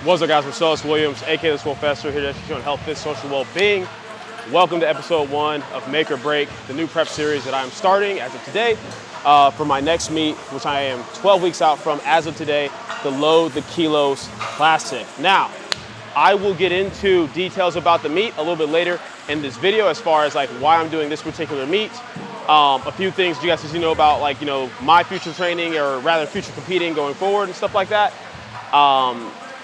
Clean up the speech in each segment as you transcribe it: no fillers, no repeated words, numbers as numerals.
What's up, guys? Marcellus Williams, aka TheSwolefessor, here to educate you on health, fitness, social well-being. Welcome to episode 1 of Make or Break, the new prep series that I'm starting as of today for my next meet, which I am 12 weeks out from as of today, the Load the Kilos Classic. Now, I will get into details about the meet a little bit later in this video as far as like why I'm doing this particular meet. A few things you guys need to know about, like, you know, my future training, or rather future competing going forward and stuff like that.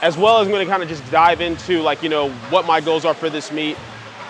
As well as I'm going to kind of just dive into, like, you know, what my goals are for this meet,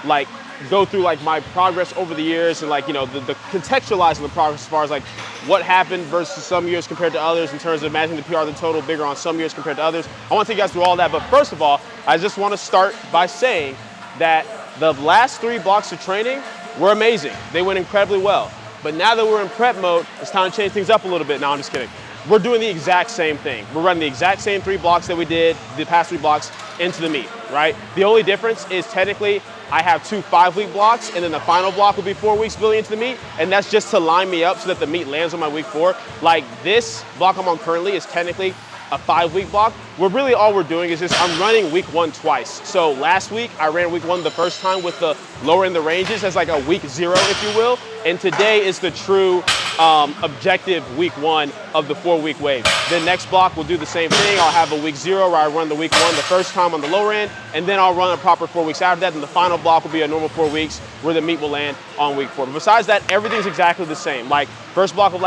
like go through like my progress over the years and, like, you know, the contextualizing the progress as far as like what happened versus some years compared to others in terms of managing the PR, the total bigger on some years compared to others. I want to take you guys through all that, but first of all, I just want to start by saying that the last 3 blocks of training were amazing. They went incredibly well. But now that we're in prep mode, it's time to change things up a little bit. No, I'm just kidding. We're doing the exact same thing. We're running the exact same 3 blocks that we did the past 3 blocks into the meet, right? The only difference is technically I have 2 5-week blocks, and then the final block will be 4 weeks building into the meet, and that's just to line me up so that the meet lands on my week 4. Like, this block I'm on currently is technically a 5-week block, where really all we're doing is just I'm running week 1 twice. So last week I ran week 1 the first time with the lower in the ranges as like a week 0, if you will, and today is the true objective week 1 of the 4-week wave. The next block will do the same thing. I'll have a week 0 where I run the week 1 the first time on the lower end, and then I'll run a proper 4 weeks after that, and the final block will be a normal 4 weeks where the meet will land on week 4. But besides that, everything's exactly the same. Like, first block of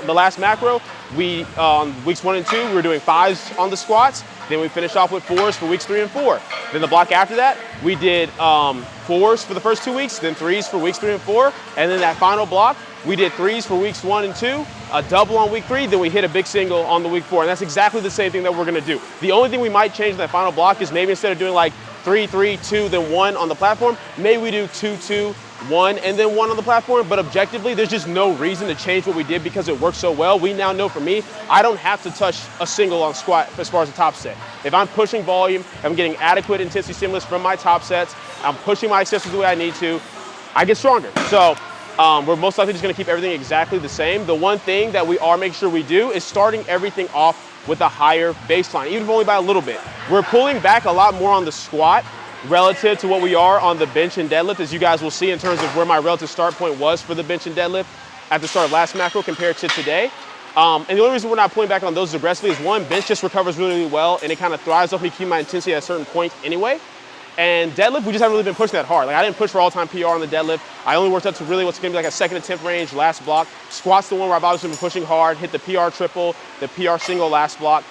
the last macro, we on weeks 1 and 2 we were doing 5s on the squats. Then we finished off with 4s for weeks 3 and 4. Then the block after that, we did 4s for the first 2 weeks, then 3s for weeks 3 and 4. And then that final block, we did 3s for weeks 1 and 2, a double on week 3, then we hit a big single on the week 4. And that's exactly the same thing that we're gonna do. The only thing we might change in that final block is maybe instead of doing like 3, 3, 2, then 1 on the platform, maybe we do 2, 2, 1, and then 1 on the platform. But objectively, there's just no reason to change what we did because it worked so well. We now know, for me, I don't have to touch a single on squat as far as the top set. If I'm pushing volume, I'm getting adequate intensity stimulus from my top sets, I'm pushing my accessories the way I need to, I get stronger. So we're most likely just gonna keep everything exactly the same. The one thing that we are making sure we do is starting everything off with a higher baseline, even if only by a little bit. We're pulling back a lot more on the squat relative to what we are on the bench and deadlift, as you guys will see in terms of where my relative start point was for the bench and deadlift at the start of last macro compared to today. And the only reason we're not pulling back on those aggressively is, 1, bench just recovers really, really well, and it kind of thrives off me keeping my intensity at a certain point anyway. And deadlift, we just haven't really been pushing that hard. Like, I didn't push for all-time PR on the deadlift. I only worked up to really what's gonna be like a 2nd attempt range last block. Squat's the one where I've obviously been pushing hard, hit the PR triple, the PR single last block.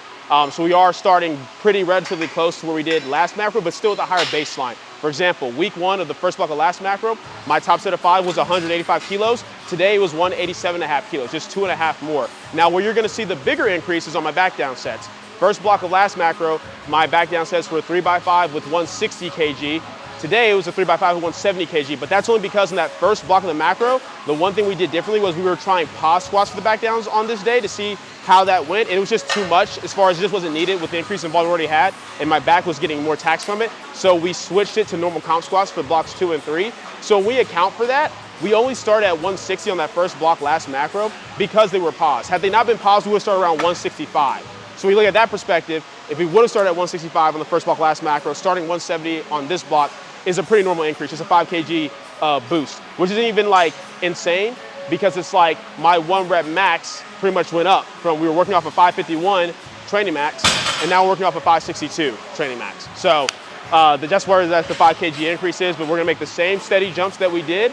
So we are starting pretty relatively close to where we did last macro, but still with a higher baseline. For example, week 1 of the first block of last macro, my top set of 5 was 185 kilos. Today it was 187.5 kilos, just 2.5 more. Now, where you're gonna see the bigger increase is on my back down sets. First block of last macro, my back down sets were 3x5 with 160 kg. Today it was a 3x5 at 170 kg, but that's only because in that first block of the macro, the one thing we did differently was we were trying pause squats for the back downs on this day to see how that went. And it was just too much as far as it just wasn't needed with the increase in volume we already had, and my back was getting more tax from it. So we switched it to normal comp squats for blocks 2 and 3. So when we account for that, we only started at 160 on that first block last macro because they were paused. Had they not been paused, we would start around 165. So we look at that perspective, if we would have started at 165 on the first block last macro, starting 170 on this block is a pretty normal increase. It's a 5 kg boost, which isn't even like insane because it's like my 1 rep max pretty much went up from, we were working off a 551 training max, and now we're working off a 562 training max. So that's where the 5 kg increase is, but we're gonna make the same steady jumps that we did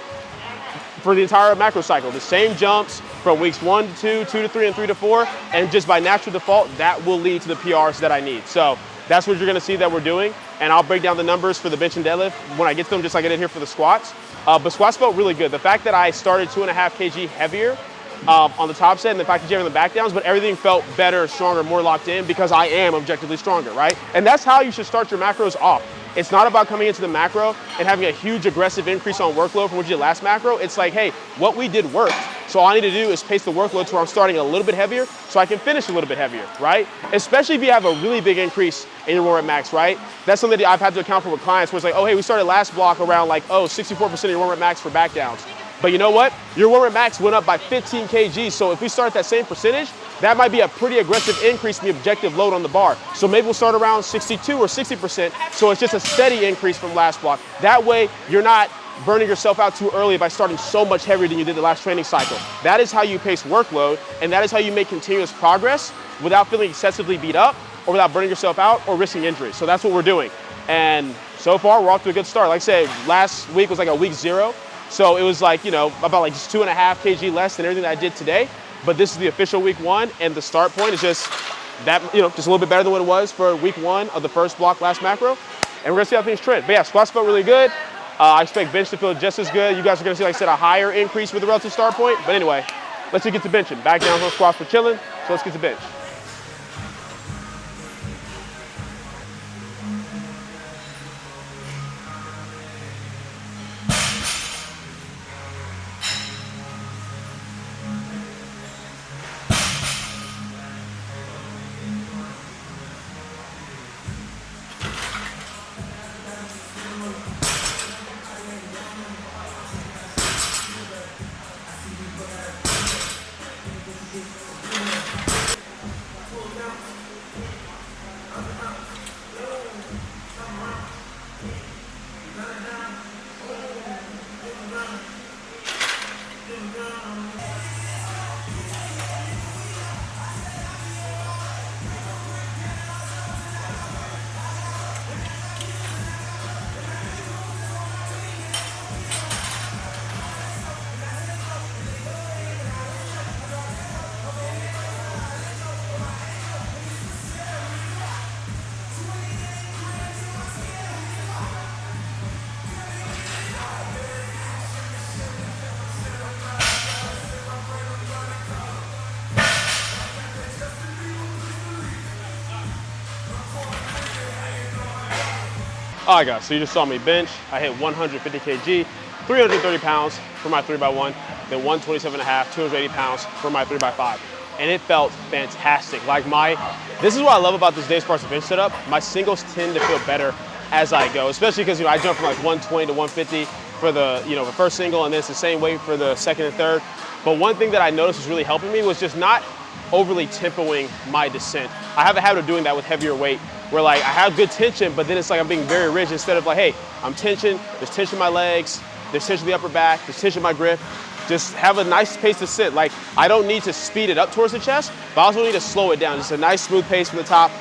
for the entire macro cycle. The same jumps from weeks 1 to 2, 2 to 3, and 3 to 4, and just by natural default, that will lead to the PRs that I need. So that's what you're gonna see that we're doing, and I'll break down the numbers for the bench and deadlift when I get to them, just like I did here for the squats. But squats felt really good. The fact that I started 2.5 kg heavier on the top set, and the fact that you have the back downs, but everything felt better, stronger, more locked in because I am objectively stronger, right? And that's how you should start your macros off. It's not about coming into the macro and having a huge aggressive increase on workload from what you did last macro. It's like, hey, what we did worked. So all I need to do is pace the workload to where I'm starting a little bit heavier so I can finish a little bit heavier, right? Especially if you have a really big increase in your warm-up max, right? That's something that I've had to account for with clients where it's like, oh, hey, we started last block around like, 64% of your warm-up max for back downs. But you know what? Your warm-up max went up by 15 kg. So if we start at that same percentage, that might be a pretty aggressive increase in the objective load on the bar. So maybe we'll start around 62 or 60%. So it's just a steady increase from last block. That way, you're not burning yourself out too early by starting so much heavier than you did the last training cycle. That is how you pace workload, and that is how you make continuous progress without feeling excessively beat up or without burning yourself out or risking injury. So that's what we're doing. And so far, we're off to a good start. Like I said, last week was like a week 0. So it was like, about like just 2.5 kg less than everything that I did today. But this is the official week 1, and the start point is just that, just a little bit better than what it was for week 1 of the first block last macro. And we're gonna see how things trend. But yeah, squats felt really good. I expect bench to feel just as good. You guys are gonna see, like I said, a higher increase with the relative start point. But anyway, let's get to benching. Back down on squats for chilling. So let's get to bench. All right, guys, so you just saw me bench. I hit 150 kg, 330 pounds for my 3x1, then 127.5, 280 pounds for my 3x5. And it felt fantastic. This is what I love about this day Spartan bench setup. My singles tend to feel better as I go, especially because I jump from like 120 to 150 for the the first single, and then it's the same weight for the second and third. But one thing that I noticed was really helping me was just not overly tempoing my descent. I have a habit of doing that with heavier weight, where like I have good tension, but then it's like I'm being very rigid instead of like, hey, I'm tension, there's tension in my legs, there's tension in the upper back, there's tension in my grip. Just have a nice pace to sit. Like, I don't need to speed it up towards the chest, but I also need to slow it down. Just a nice smooth pace from the top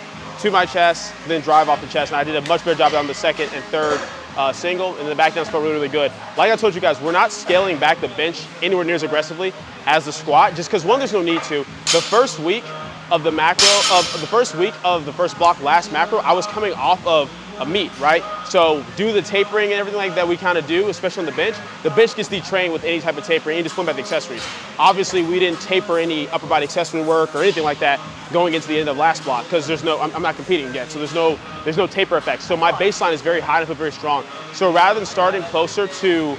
to my chest, then drive off the chest. And I did a much better job on the second and third single, and the back downs felt really, really good. Like I told you guys, we're not scaling back the bench anywhere near as aggressively as the squat, just because one, there's no need to. The first week of the macro, the first block last macro, I was coming off of a meet, right? So do the tapering and everything like that we kind of do, especially on the bench. The bench gets detrained with any type of tapering, any discipline about the accessories. Obviously, we didn't taper any upper body accessory work or anything like that going into the end of last block because I'm not competing yet, so there's no taper effect. So my baseline is very high and I feel very strong. So rather than starting closer to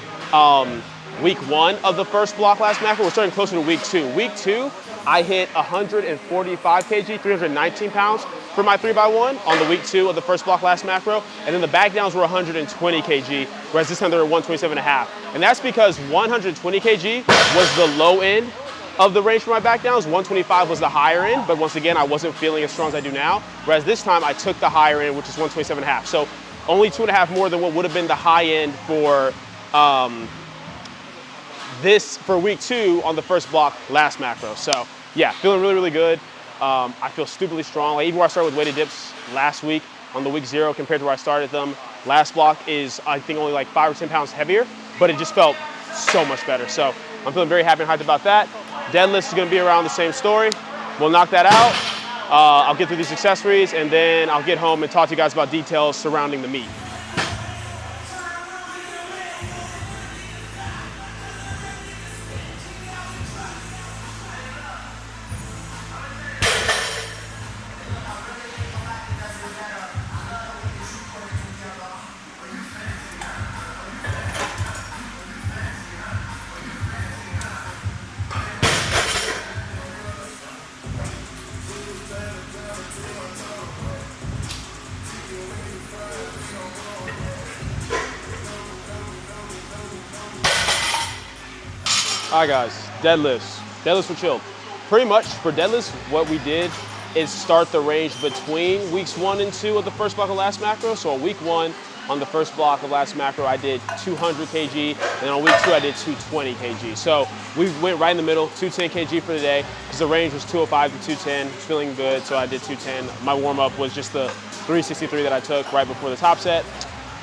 week 1 of the first block last macro, we're starting closer to week 2. Week 2, I hit 145 kg, 319 pounds for my 3x1 on the week 2 of the first block last macro, and then the back downs were 120 kg, whereas this time they were 127.5. And that's because 120 kg was the low end of the range for my back downs. 125 was the higher end, but once again, I wasn't feeling as strong as I do now. Whereas this time I took the higher end, which is 127.5. So only 2.5 more than what would have been the high end for this for week 2 on the first block last macro. So yeah, feeling really, really good. I feel stupidly strong. Like even where I started with weighted dips last week on the week 0 compared to where I started them last block is I think only like 5 or 10 pounds heavier, but it just felt so much better. So I'm feeling very happy and hyped about that. Deadlift is gonna be around the same story. We'll knock that out. I'll get through these accessories and then I'll get home and talk to you guys about details surrounding the meet. All right, guys, deadlifts. Deadlifts were chilled. Pretty much for deadlifts, what we did is start the range between weeks 1 and 2 of the first block of last macro. So on week 1, on the first block of last macro, I did 200 kg, and on week 2, I did 220 kg. So we went right in the middle, 210 kg for the day, because the range was 205 to 210. Feeling good, so I did 210. My warm-up was just the 363 that I took right before the top set.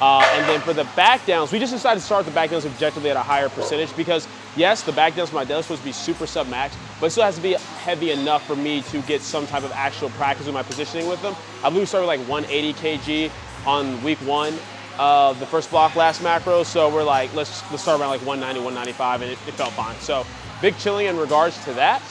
And then for the back downs, we just decided to start the back downs objectively at a higher percentage because, yes, the back downs for my deadlift was supposed to be super sub-max, but it still has to be heavy enough for me to get some type of actual practice with my positioning with them. I believe we started with like 180 kg on week 1 of the first block last macro, so we're like, let's start around like 190, 195, and it felt fine. So big chilling in regards to that.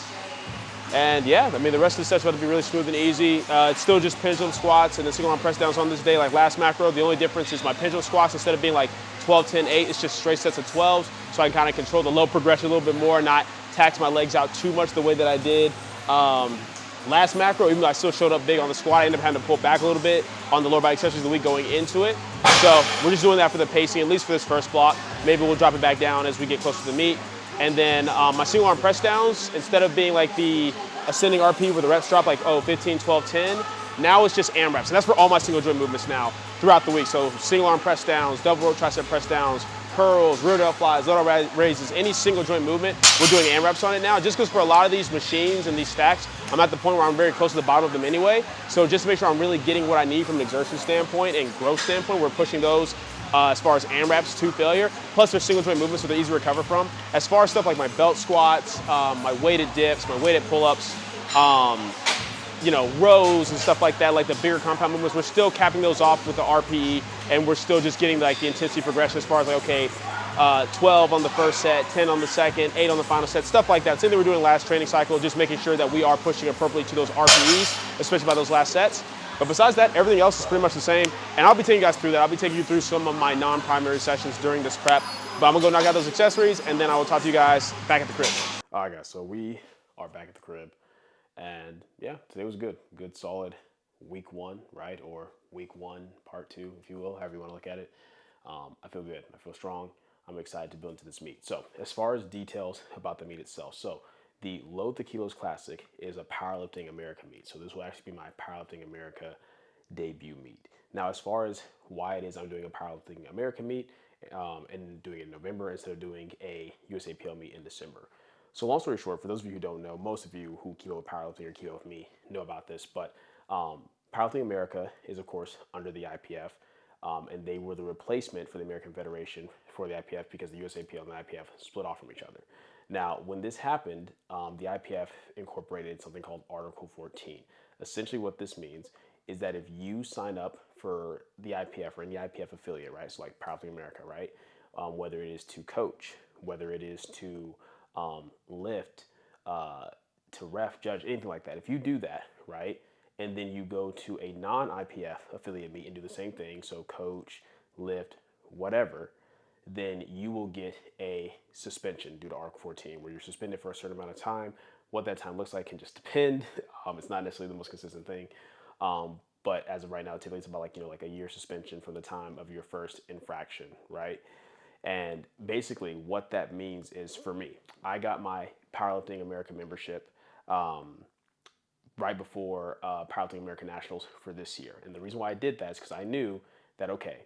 And yeah, I mean, the rest of the sets about to be really smooth and easy. It's still just pendulum squats and then single arm press downs on this day like last macro. The only difference is my pendulum squats, instead of being like 12, 10, 8, it's just straight sets of 12s. So I can kind of control the low progression a little bit more, not tax my legs out too much the way that I did last macro. Even though I still showed up big on the squat, I ended up having to pull back a little bit on the lower body accessories of the week going into it. So we're just doing that for the pacing, at least for this first block. Maybe we'll drop it back down as we get closer to the meet. And then my single arm press downs, instead of being like the ascending RP where the reps drop like, 15, 12, 10, now it's just AMRAPs. And that's for all my single joint movements now throughout the week. So single arm press downs, double row tricep press downs, curls, rear delt flies, lateral raises, any single joint movement, we're doing AMRAPs on it now. Just because for a lot of these machines and these stacks, I'm at the point where I'm very close to the bottom of them anyway. So just to make sure I'm really getting what I need from an exertion standpoint and growth standpoint, we're pushing those as far as AMRAPs to failure. Plus they're single joint movements so they're easy to recover from. As far as stuff like my belt squats, my weighted dips, my weighted pull-ups, you know, rows and stuff like that, like the bigger compound movements, we're still capping those off with the RPE, and we're still just getting like the intensity progression as far as like, okay, 12 on the first set, 10 on the second, 8 on the final set, stuff like that. Same thing we're doing last training cycle, just making sure that we are pushing appropriately to those RPEs, especially by those last sets. But besides that, everything else is pretty much the same. And I'll be taking you guys through that. I'll be taking you through some of my non-primary sessions during this prep. But I'm gonna go knock out those accessories, and then I will talk to you guys back at the crib. All right, guys, so we are back at the crib. And yeah, today was good. Good, solid week 1, right? Or week 1, part 2, if you will, however you want to look at it. I feel good. I feel strong. I'm excited to build into this meet. So as far as details about the meet itself, so the Load the Kilos Classic is a Powerlifting America meet. So this will actually be my Powerlifting America debut meet. Now, as far as why it is I'm doing a Powerlifting America meet and doing it in November instead of doing a USAPL meet in December. So long story short, for those of you who don't know, most of you who keep up with powerlifting or keep up with me know about this, but Powerlifting America is, of course, under the IPF, and they were the replacement for the American Federation for the IPF because the USAPL and the IPF split off from each other. Now, when this happened, the IPF incorporated something called Article 14. Essentially what this means is that if you sign up for the IPF or any IPF affiliate, right? So like Powerlifting America, right? Whether it is to coach, whether it is to lift, to ref, judge, anything like that. If you do that, right, and then you go to a non-IPF affiliate meet and do the same thing, so coach, lift, whatever, then you will get a suspension due to Article 14, where you're suspended for a certain amount of time. What that time looks like can just depend. It's not necessarily the most consistent thing. But as of right now, typically it's about like a year suspension from the time of your first infraction, right? And basically what that means is, for me, I got my Powerlifting America membership right before Powerlifting America Nationals for this year. And the reason why I did that is because I knew that, okay,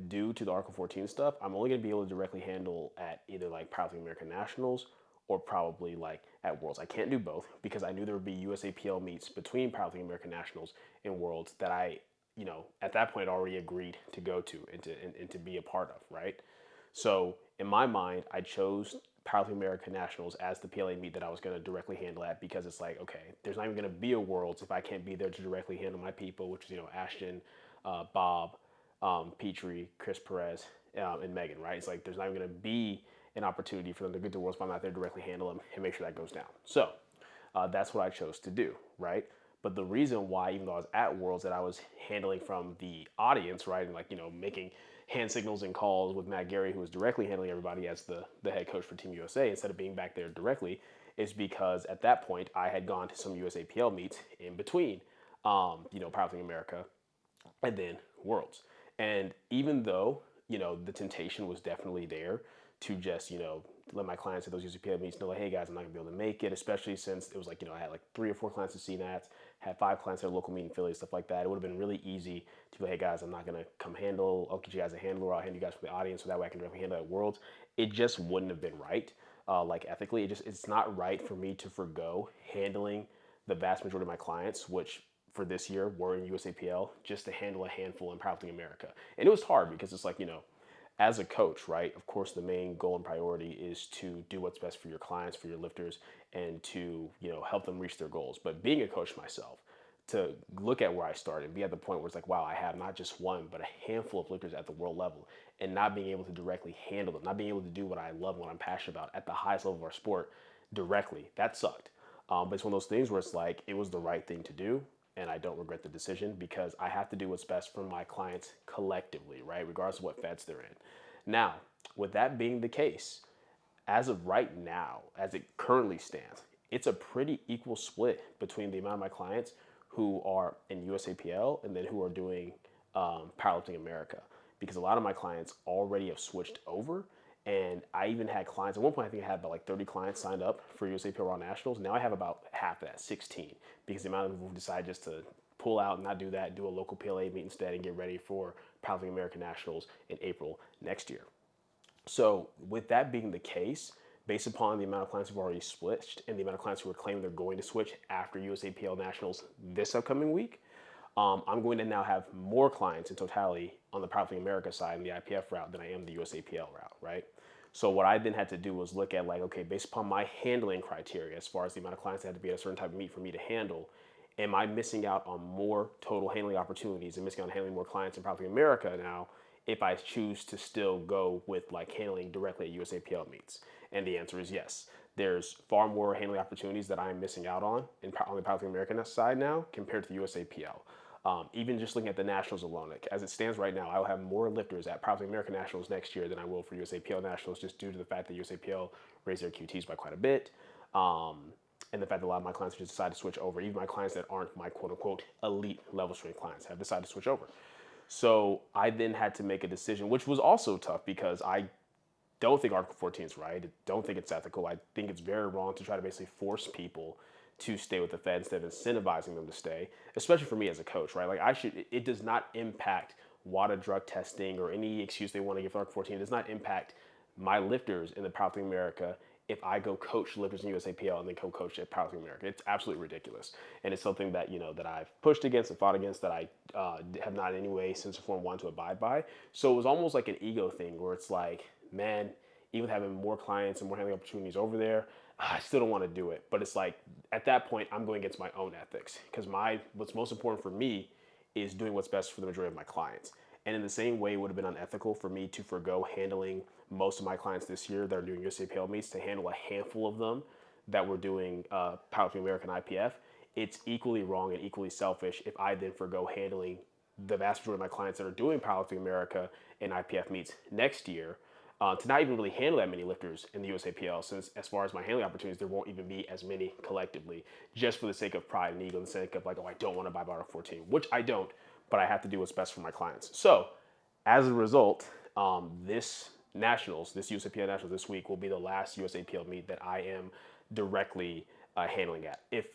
due to the Article 14 stuff, I'm only going to be able to directly handle at either like Powerlifting America Nationals or probably like at Worlds. I can't do both because I knew there would be USAPL meets between Powerlifting America Nationals and Worlds that I, at that point already agreed to go to and to be a part of, right? So in my mind, I chose Powerlifting America Nationals as the PLA meet that I was going to directly handle at, because it's like, okay, there's not even going to be a Worlds if I can't be there to directly handle my people, which is, Ashton, Bob, Petrie, Chris Perez, and Megan, right? It's like there's not even going to be an opportunity for them to get to Worlds if I'm not there to directly handle them and make sure that goes down. So that's what I chose to do, right? But the reason why, even though I was at Worlds, that I was handling from the audience, right, and making hand signals and calls with Matt Gary, who was directly handling everybody as the head coach for Team USA, instead of being back there directly, is because at that point I had gone to some USAPL meets in between, Powerlifting America and then Worlds. And even though, the temptation was definitely there to just, let my clients at those USAPL meets know, like, hey guys, I'm not gonna be able to make it, especially since it was like, I had like 3 or 4 clients at CNATs, had 5 clients at a local meet in Philly, stuff like that. It would have been really easy to be like, hey guys, I'm not gonna come handle, I'll get you guys a handler, I'll hand you guys from the audience so that way I can directly handle at Worlds. It just wouldn't have been right. Like ethically, it's not right for me to forgo handling the vast majority of my clients, which for this year were in USAPL, just to handle a handful in Powerlifting America. And it was hard because it's like, as a coach, right, of course, the main goal and priority is to do what's best for your clients, for your lifters, and to, help them reach their goals. But being a coach myself, to look at where I started and be at the point where it's like, wow, I have not just one, but a handful of lifters at the world level, and not being able to directly handle them, not being able to do what I love, what I'm passionate about at the highest level of our sport directly, that sucked. But it's one of those things where it's like, it was the right thing to do. And I don't regret the decision because I have to do what's best for my clients collectively, right? Regardless of what feds they're in. Now, with that being the case, as of right now, as it currently stands, it's a pretty equal split between the amount of my clients who are in USAPL and then who are doing Powerlifting America, because a lot of my clients already have switched over. And I even had clients, at one point I think I had about like 30 clients signed up for USAPL Raw Nationals. Now I have about half that, 16, because the amount of people who decide just to pull out and not do that, do a local PLA meet instead and get ready for Powerlifting America Nationals in April next year. So with that being the case, based upon the amount of clients who've already switched and the amount of clients who are claiming they're going to switch after USAPL Nationals this upcoming week, I'm going to now have more clients in totality on the Powerlifting America side and the IPF route than I am the USAPL route, right? So what I then had to do was look at like, okay, based upon my handling criteria, as far as the amount of clients that had to be at a certain type of meet for me to handle, am I missing out on more total handling opportunities and missing out on handling more clients in Powerlifting America now if I choose to still go with like handling directly at USAPL meets? And the answer is yes. There's far more handling opportunities that I'm missing out on the Powerlifting America side now compared to the USAPL. Even just looking at the Nationals alone, like, as it stands right now, I will have more lifters at Powerlifting America Nationals next year than I will for USAPL Nationals, just due to the fact that USAPL raised their QTs by quite a bit. And the fact that a lot of my clients just decided to switch over. Even my clients that aren't my quote unquote elite level strength clients have decided to switch over. So I then had to make a decision, which was also tough because I don't think Article 14 is right. I don't think it's ethical. I think it's very wrong to try to basically force people to stay with the Fed instead of incentivizing them to stay, especially for me as a coach, right? Like it does not impact WADA drug testing or any excuse they want to give for Article 14. It does not impact my lifters in the Powerlifting America if I go coach lifters in USAPL and then co-coach at Powerlifting America. It's absolutely ridiculous. And it's something that, that I've pushed against and fought against, that I have not in any way, since the form, wanted to abide by. So it was almost like an ego thing where it's like, man, even having more clients and more handling opportunities over there, I still don't want to do it. But it's like, at that point, I'm going against my own ethics, because what's most important for me is doing what's best for the majority of my clients. And in the same way, it would have been unethical for me to forgo handling most of my clients this year that are doing USAPL meets to handle a handful of them that were doing Powerlifting America and IPF. It's equally wrong and equally selfish if I then forgo handling the vast majority of my clients that are doing Powerlifting America and IPF meets next year, to not even really handle that many lifters in the USAPL, since as far as my handling opportunities, there won't even be as many collectively, just for the sake of pride and ego, the sake of like, oh, I don't want to buy Bar 14, which I don't, but I have to do what's best for my clients. So as a result, this USAPL Nationals this week will be the last USAPL meet that I am directly handling at. If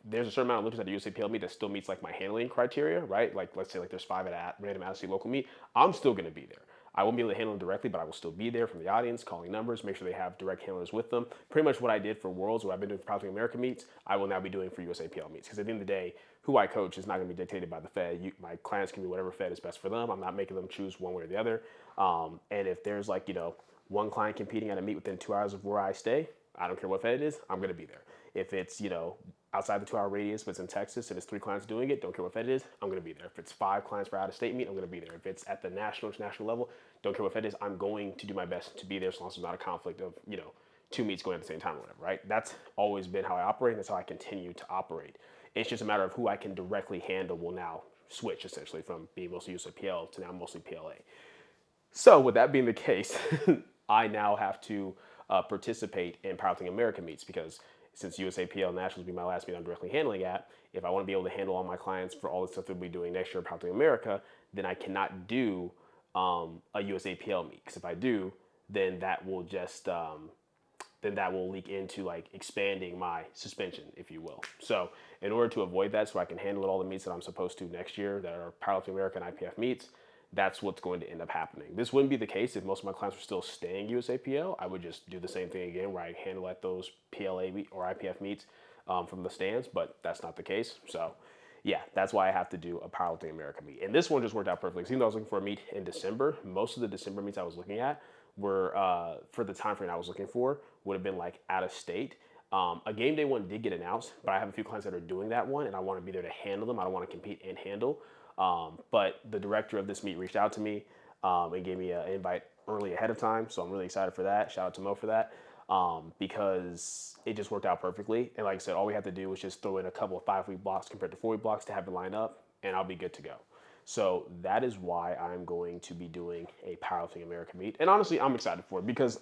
there's a certain amount of lifters at the USAPL meet that still meets like my handling criteria, right? Like let's say like there's 5 at a random out-of-state local meet, I'm still going to be there. I won't be able to handle them directly, but I will still be there from the audience, calling numbers, make sure they have direct handlers with them. Pretty much what I did for Worlds, what I've been doing for Powerlifting America meets, I will now be doing for USAPL meets. Because at the end of the day, who I coach is not going to be dictated by the Fed. My clients can be whatever Fed is best for them. I'm not making them choose one way or the other. And if there's like, one client competing at a meet within 2 hours of where I stay, I don't care what Fed it is, I'm going to be there. If it's, outside the 2 hour radius, but it's in Texas and it's 3 clients doing it, don't care what Fed it is, I'm going to be there. If it's 5 clients for out of state meet, I'm going to be there. If it's at the international level, don't care what Fed it is, I'm going to do my best to be there as long as there's not a conflict of, 2 meets going at the same time or whatever, right? That's always been how I operate, and that's how I continue to operate. It's just a matter of who I can directly handle will now switch essentially from being mostly USAPL to now mostly PLA. So with that being the case, I now have to participate in Powerlifting America meets, because since USAPL Nationals will be my last meet I'm directly handling at, if I want to be able to handle all my clients for all the stuff that we'll be doing next year at Powerlifting America, then I cannot do a USAPL meet. Because if I do, then that will just leak into like expanding my suspension, if you will. So in order to avoid that, so I can handle all the meets that I'm supposed to next year that are Powerlifting America and IPF meets, that's what's going to end up happening. This wouldn't be the case if most of my clients were still staying USAPL. I would just do the same thing again where I handle at those PLA or IPF meets from the stands, but that's not the case. So yeah, that's why I have to do a Powerlifting America meet. And this one just worked out perfectly. Even though I was looking for a meet in December, most of the December meets I was looking at were, for the time frame I was looking for, would have been like out of state. A game day one did get announced, but I have a few clients that are doing that one, and I want to be there to handle them. I don't want to compete and handle. But the director of this meet reached out to me and gave me an invite early ahead of time. So I'm really excited for that. Shout out to Mo for that, because it just worked out perfectly. And like I said, all we have to do is just throw in a couple of 5-week blocks compared to 4-week blocks to have it line up, and I'll be good to go. So that is why I'm going to be doing a Powerlifting America meet. And honestly, I'm excited for it, because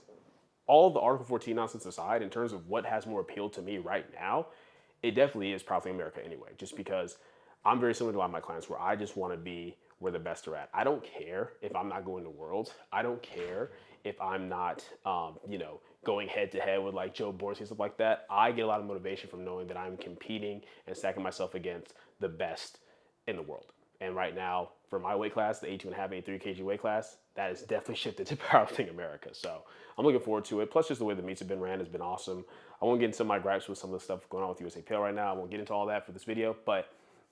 all of the Article 14 nonsense aside, in terms of what has more appeal to me right now, it definitely is Powerlifting America anyway, just because I'm very similar to a lot of my clients where I just want to be where the best are at. I don't care if I'm not going to Worlds. I don't care if I'm not, going head to head with like Joe Borsi and stuff like that. I get a lot of motivation from knowing that I'm competing and stacking myself against the best in the world. And right now, for my weight class, the 82.5, 83 kg weight class, that is definitely shifted to Powerlifting America. So I'm looking forward to it. Plus, just the way the meets have been ran has been awesome. I won't get into my gripes with some of the stuff going on with USAPL right now. I won't get into all that for this video, but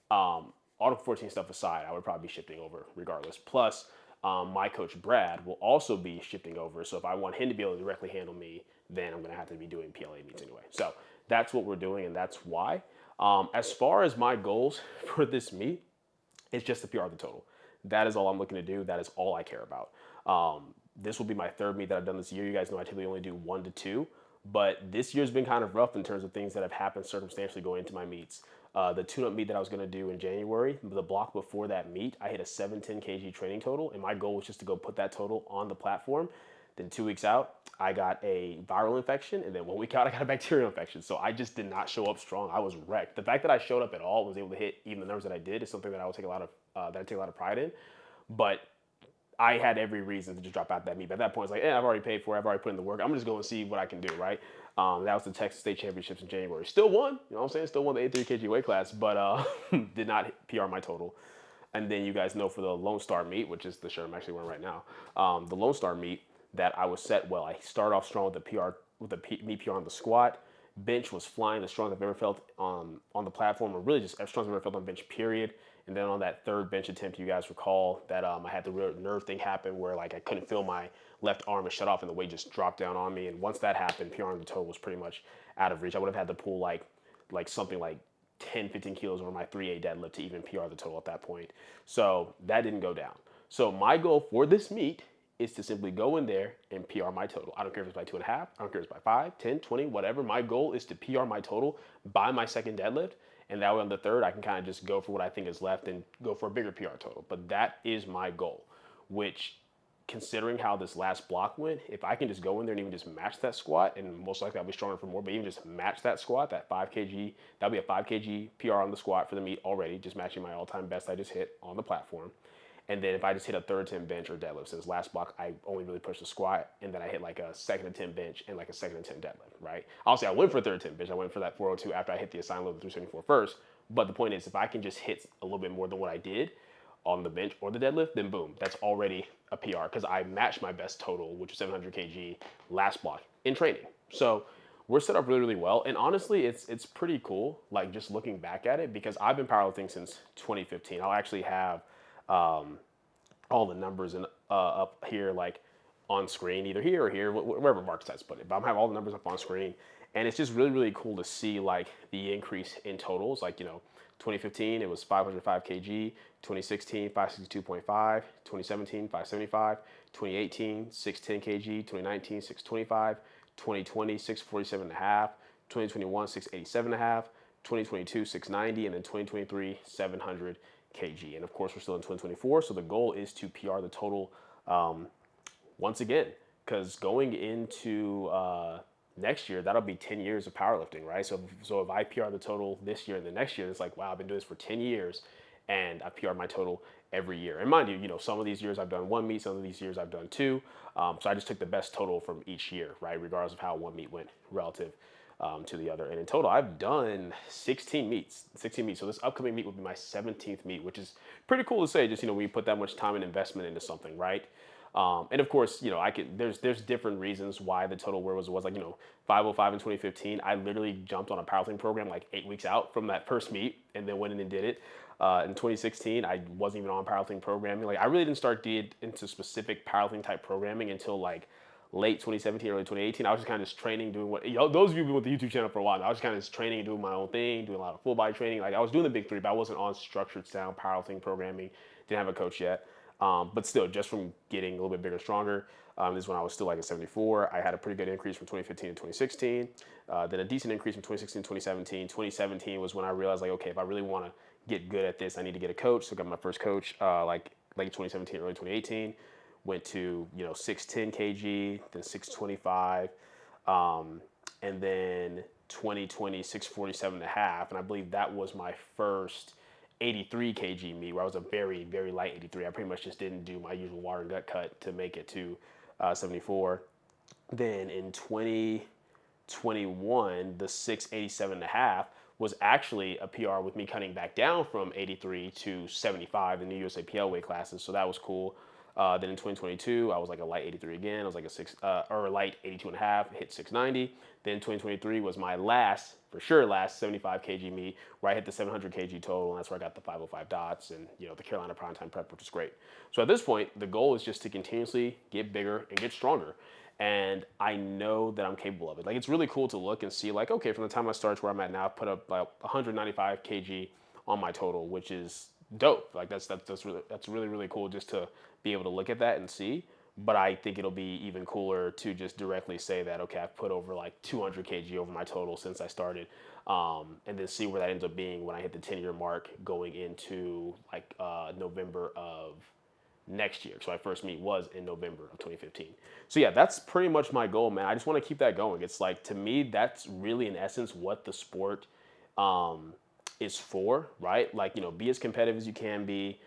Article 14 stuff aside, I would probably be shifting over regardless. Plus, my coach Brad will also be shifting over. So if I want him to be able to directly handle me, then I'm going to have to be doing PLA meets anyway. So that's what we're doing, and that's why. As far as my goals for this meet, it's just to PR the total. That is all I'm looking to do. That is all I care about. This will be my 3rd meet that I've done this year. You guys know I typically only do 1 to 2. But this year's been kind of rough in terms of things that have happened circumstantially going into my meets. The tune-up meet that I was going to do in January, the block before that meet, I hit a 710 kg training total, and my goal was just to go put that total on the platform. Then 2 weeks out, I got a viral infection, and then 1 week out, I got a bacterial infection. So I just did not show up strong. I was wrecked. The fact that I showed up at all, was able to hit even the numbers that I did, is something that I take a lot of pride in. But I had every reason to just drop out that meet. But at that point, it's like, I've already paid for it. I've already put in the work. I'm just going to see what I can do, right? That was the Texas State Championships in January. Still won, you know what I'm saying? Still won the 83 kg weight class, but did not PR my total. And then you guys know for the Lone Star meet, which is the shirt I'm actually wearing right now, the Lone Star meet, that I was set well. I started off strong with me PR on the squat. Bench was flying, the strongest I've ever felt on the platform, or really just as strong as I've ever felt on bench, period. And then on that 3rd bench attempt, you guys recall that I had the real nerve thing happen where like I couldn't feel my left arm and shut off, and the weight just dropped down on me. And once that happened, PR on the toe was pretty much out of reach. I would have had to pull like something like 10, 15 kilos over my 3A deadlift to even PR the total at that point. So that didn't go down. So my goal for this meet is to simply go in there and PR my total. I don't care if it's by 2.5, I don't care if it's by 5, 10, 20, whatever. My goal is to PR my total by my second deadlift. And that way on the third, I can kind of just go for what I think is left and go for a bigger PR total. But that is my goal, which, considering how this last block went, if I can just go in there and even just match that squat, and most likely I'll be stronger for more, but even just match that squat, that 5 kg, that'll be a 5 kg PR on the squat for the meet already, just matching my all-time best I just hit on the platform. And then if I just hit a third attempt bench or deadlift, since last block I only really pushed the squat, and then I hit like a second attempt bench and like a second attempt deadlift, right? Obviously I went for a third attempt bench, I went for that 402 after I hit the assigned load of 374 first, but the point is if I can just hit a little bit more than what I did on the bench or the deadlift, then boom, that's already a PR because I matched my best total, which was 700 kg last block in training. So we're set up really, really well. And honestly, it's pretty cool, like just looking back at it, because I've been powerlifting since 2015. I'll actually have all the numbers up here, like on screen, either here or here, wherever Mark decides to put it. But I'm having all the numbers up on screen. And it's just really, really cool to see like the increase in totals. Like, 2015, it was 505 kg, 2016, 562.5, 2017, 575, 2018, 610 kg, 2019, 625, 2020, 647.5, 2021, 687.5, 2022, 690, and then 2023, 700 kg. And of course, we're still in 2024, so the goal is to PR the total once again, because going into next year, that'll be 10 years of powerlifting, right? So if I PR the total this year and the next year, it's like, wow, I've been doing this for 10 years and I PR my total every year. And mind you, some of these years I've done one meet, some of these years I've done two. So I just took the best total from each year, right? Regardless of how one meet went relative to the other. And in total, I've done 16 meets. So this upcoming meet will be my 17th meet, which is pretty cool to say, just, when you put that much time and investment into something, right? And of course, there's different reasons why the total was like, 505 in 2015. I literally jumped on a powerlifting program like 8 weeks out from that first meet and then went in and did it. In 2016, I wasn't even on powerlifting programming. Like I really didn't start into specific powerlifting type programming until like late 2017, early 2018. I was just kind of just training, doing what, those of you who've been with the YouTube channel for a while, I was kind of just training and doing my own thing, doing a lot of full body training. Like I was doing the big three, but I wasn't on structured sound powerlifting programming. Didn't have a coach yet. But still, just from getting a little bit bigger, stronger, this is when I was still like at 74. I had a pretty good increase from 2015 to 2016, then a decent increase from 2016 to 2017. 2017 was when I realized, like, okay, if I really want to get good at this, I need to get a coach. So I got my first coach like late 2017, early 2018. Went to 610 kg, then 625, and then 2020 647.5, and I believe that was my first 83 kg meet, where I was a very, very light 83. I pretty much just didn't do my usual water and gut cut to make it to 74. Then in 2021, the 687.5 was actually a PR with me cutting back down from 83 to 75 in the USAPL weight classes, so that was cool. Then in 2022, I was like a light 83 again. I was like a light 82.5, hit 690. Then 2023 was my last 75 kg meet, where I hit the 700 kg total, and that's where I got the 505 dots and the Carolina Primetime Prep, which is great. So at this point, the goal is just to continuously get bigger and get stronger. And I know that I'm capable of it. Like, it's really cool to look and see, like, okay, from the time I started to where I'm at now, I've put up like 195 kg on my total, which is dope. Like that's really, really cool just to be able to look at that and see. But I think it'll be even cooler to just directly say that, okay, I've put over like 200 kg over my total since I started, and then see where that ends up being when I hit the 10-year mark going into like November of next year. So my first meet was in November of 2015. So yeah, that's pretty much my goal, man. I just want to keep that going. It's like, to me, that's really in essence what the sport is for, right? Like, be as competitive as you can be,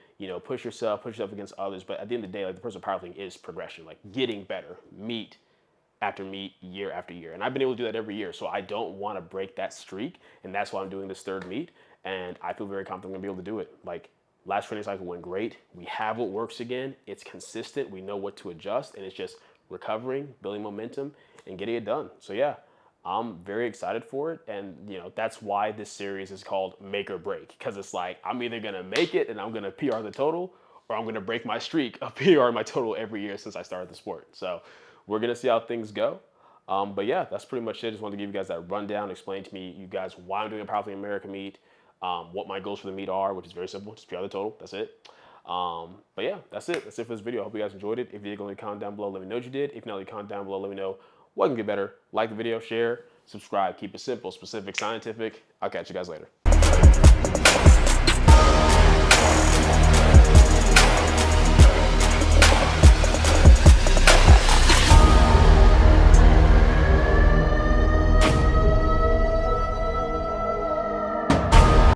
push yourself against others. But at the end of the day, like, the purpose of powerlifting is progression, like getting better, meet after meet, year after year. And I've been able to do that every year. So I don't want to break that streak. And that's why I'm doing this third meet. And I feel very confident I'm gonna be able to do it. Like, last training cycle went great. We have what works again. It's consistent. We know what to adjust. And it's just recovering, building momentum, and getting it done. So yeah, I'm very excited for it. And that's why this series is called Make or Break, because it's like, I'm either gonna make it and I'm gonna PR the total, or I'm gonna break my streak of PR my total every year since I started the sport. So we're gonna see how things go. But yeah, that's pretty much it. Just wanted to give you guys that rundown, explain to you guys why I'm doing a Powerlifting America meet, what my goals for the meet are, which is very simple, just PR the total, that's it. But yeah, that's it. That's it for this video. I hope you guys enjoyed it. If you did, go leave a comment down below, let me know what you did. If not, leave a comment down below, let me know what can get better. Like the video, share, subscribe, keep it simple, specific, scientific. I'll catch you guys later.